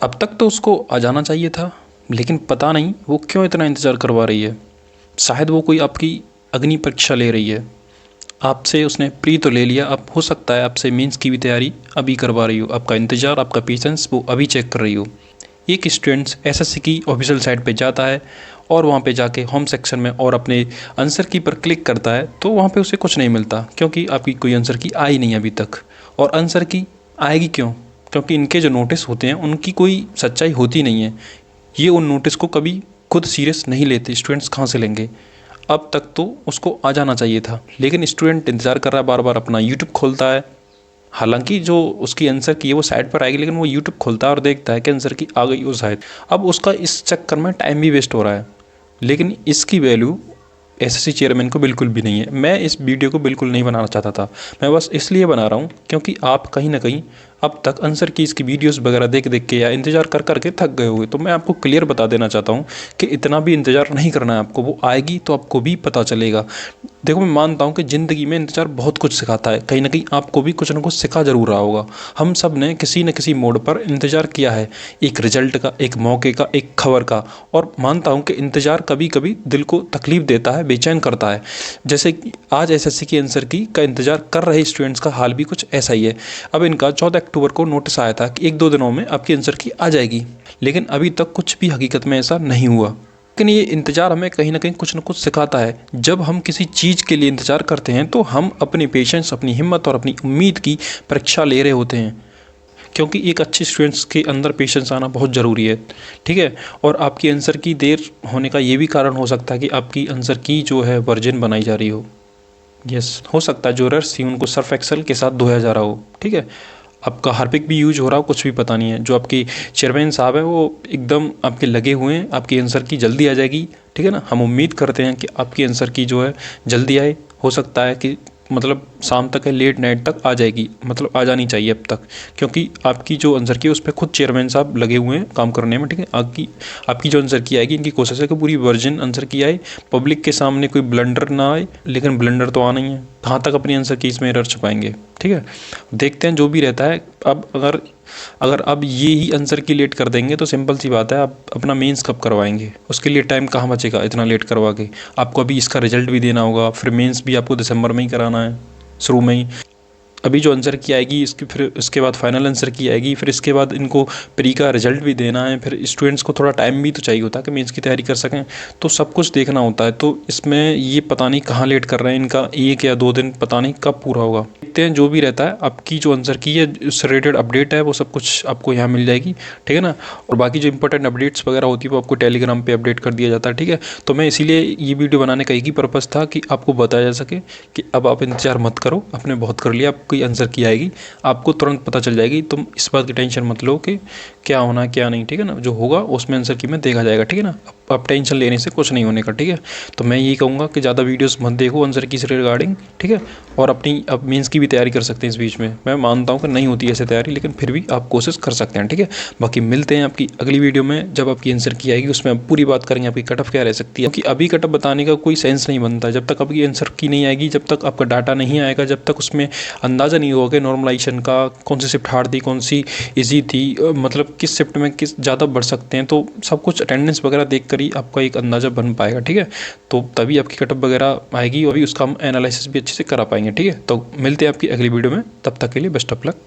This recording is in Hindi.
अब तक तो उसको आ जाना चाहिए था, लेकिन पता नहीं वो क्यों इतना इंतज़ार करवा रही है। शायद वो कोई आपकी अग्नि परीक्षा ले रही है। आपसे उसने प्री तो ले लिया, अब हो सकता है आपसे मेंस की भी तैयारी अभी करवा रही हो। आपका इंतज़ार, आपका पेशेंस वो अभी चेक कर रही हो। एक स्टूडेंट्स एसएससी की ऑफिशियल साइट पे जाता है और वहाँ पे जाके होम सेक्शन में और अपने आंसर की पर क्लिक करता है, तो वहाँ पे उसे कुछ नहीं मिलता, क्योंकि आपकी कोई आंसर की आई नहीं अभी तक। और आंसर की आएगी क्यों? क्योंकि इनके जो नोटिस होते हैं उनकी कोई सच्चाई होती नहीं है। ये उन नोटिस को कभी खुद सीरियस नहीं लेते। स्टूडेंट्स कहाँ से लेंगे? अब तक तो उसको आ जाना चाहिए था, लेकिन स्टूडेंट इंतज़ार कर रहा है, बार बार अपना यूट्यूब खोलता है। हालांकि जो उसकी आंसर की है वो साइड पर आएगी, लेकिन वो यूट्यूब खोलता है और देखता है कि आंसर की आ गई हो शायद। अब उसका इस चक्कर में टाइम भी वेस्ट हो रहा है, लेकिन इसकी वैल्यू एसएससी चेयरमैन को बिल्कुल भी नहीं है। मैं इस वीडियो को बिल्कुल नहीं बनाना चाहता था, मैं बस इसलिए बना रहा हूँ क्योंकि आप कहीं ना कहीं अब तक आंसर कीज़ की वीडियोस वगैरह देख देख के या इंतज़ार कर कर के थक गए होंगे। तो मैं आपको क्लियर बता देना चाहता हूँ कि इतना भी इंतज़ार नहीं करना है आपको, वो आएगी तो आपको भी पता चलेगा। देखो, मैं मानता हूँ कि ज़िंदगी में इंतज़ार बहुत कुछ सिखाता है, कहीं ना कहीं आपको भी कुछ ना कुछ सिखा ज़रूर रहा होगा। हम सब ने किसी न किसी मोड़ पर इंतज़ार किया है, एक रिजल्ट का, एक मौके का, एक खबर का। और मानता हूँ कि इंतज़ार कभी कभी दिल को तकलीफ़ देता है, बेचैन करता है। जैसे कि आज एसएससी की आंसर की का इंतज़ार कर रहे स्टूडेंट्स का हाल भी कुछ ऐसा ही है। अब इनका 14 अक्टूबर को नोटिस आया था कि 1-2 दिनों में आपकी आंसर की आ जाएगी, लेकिन अभी तक कुछ भी हकीकत में ऐसा नहीं हुआ। लेकिन ये इंतज़ार हमें कहीं ना कहीं कुछ ना कुछ सिखाता है। जब हम किसी चीज़ के लिए इंतज़ार करते हैं तो हम अपनी पेशेंस, अपनी हिम्मत और अपनी उम्मीद की परीक्षा ले रहे होते हैं, क्योंकि एक अच्छे स्टूडेंट्स के अंदर पेशेंस आना बहुत ज़रूरी है। ठीक है। और आपकी आंसर की देर होने का ये भी कारण हो सकता है कि आपकी आंसर की जो है वर्जन बनाई जा रही हो। यस, हो सकता है जो एरर्स थी उनको सर्फ एक्सेल के साथ धोया जा रहा हो। ठीक है। आपका हार्पिक भी यूज हो रहा हो, कुछ भी पता नहीं है। जो आपकी चेयरमैन साहब हैं वो एकदम आपके लगे हुए हैं, आपकी आंसर की जल्दी आ जाएगी। ठीक है ना। हम उम्मीद करते हैं कि आपकी आंसर की जो है जल्दी आए। हो सकता है कि मतलब शाम तक है, लेट नाइट तक आ जाएगी, मतलब आ जानी चाहिए अब तक, क्योंकि आपकी जो आंसर की है उस पर खुद चेयरमैन साहब लगे हुए हैं काम करने में। ठीक है। आपकी आपकी जो आंसर की आएगी, इनकी कोशिश है कि पूरी वर्जन आंसर की आए, पब्लिक के सामने कोई ब्लंडर ना आए। लेकिन ब्लंडर तो आना ही है, कहाँ तक अपनी आंसर की इसमें एरर छुपाएंगे। ठीक है। देखते हैं जो भी रहता है। अब अगर अगर अब ये ही आंसर की लेट कर देंगे तो सिंपल सी बात है, आप अपना मेंस कब करवाएंगे? उसके लिए टाइम कहाँ बचेगा इतना लेट करवा के? आपको अभी इसका रिजल्ट भी देना होगा, फिर मेंस भी आपको दिसंबर में ही कराना है, शुरू में ही। अभी जो आंसर की आएगी इसकी, फिर इसके बाद फाइनल आंसर की आएगी, फिर इसके बाद इनको प्री का रिजल्ट भी देना है। फिर स्टूडेंट्स को थोड़ा टाइम भी तो चाहिए होता है कि मेंस की तैयारी कर सकें, तो सब कुछ देखना होता है। तो इसमें ये पता नहीं कहाँ लेट कर रहे हैं, इनका 1 या 2 दिन पता नहीं कब पूरा होगा। देखते हैं जो भी रहता है। आपकी जो आंसर की है उससे रिलेटेड अपडेट है वो सब कुछ आपको यहाँ मिल जाएगी। ठीक है ना। और बाकी जो इंपॉर्टेंट अपडेट्स वगैरह होती है वो आपको टेलीग्राम पे अपडेट कर दिया जाता है। ठीक है। तो मैं इसीलिए ये वीडियो बनाने का एक ही पर्पज़ था कि आपको बताया जा सके कि अब आप इंतज़ार मत करो, आपने बहुत कर लिया, आपकी आंसर की आएगी, आपको तुरंत पता चल जाएगी। तुम इस बात की टेंशन मत लो कि क्या होना है क्या नहीं। ठीक है ना। जो होगा उसमें आंसर की में देखा जाएगा। ठीक है ना। अब टेंशन लेने से कुछ नहीं होने का। ठीक है। तो मैं यही कहूँगा कि ज़्यादा वीडियोस मत देखो आंसर की से रिगार्डिंग। ठीक है। और अपनी अब मेंस की भी तैयारी कर सकते हैं इस बीच में। मैं मानता हूँ कि नहीं होती ऐसे तैयारी, लेकिन फिर भी आप कोशिश कर सकते हैं। ठीक है। बाकी मिलते हैं आपकी अगली वीडियो में, जब आपकी आंसर की आएगी उसमें आप पूरी बात करेंगे आपकी कट ऑफ क्या रह सकती है, क्योंकि अभी कट ऑफ बताने का कोई सेंस नहीं बनता जब तक आपकी आंसर की नहीं आएगी, जब तक आपका डाटा नहीं आएगा, जब तक उसमें अंदाज़ा नहीं होगा कि नॉर्मलाइजेशन का कौन सी शिफ्ट हार्ड थी, कौन सी ईजी थी, मतलब किस शिफ्ट में किस ज़्यादा बढ़ सकते हैं। तो सब कुछ अटेंडेंस वगैरह देख कर ही आपका एक अंदाज़ा बन पाएगा। ठीक है। तो तभी आपकी कट ऑफ वगैरह आएगी और अभी उसका हम एनालिसिस भी अच्छे से करा पाएंगे। ठीक है। तो मिलते हैं आपकी अगली वीडियो में, तब तक के लिए बेस्ट ऑफ लक।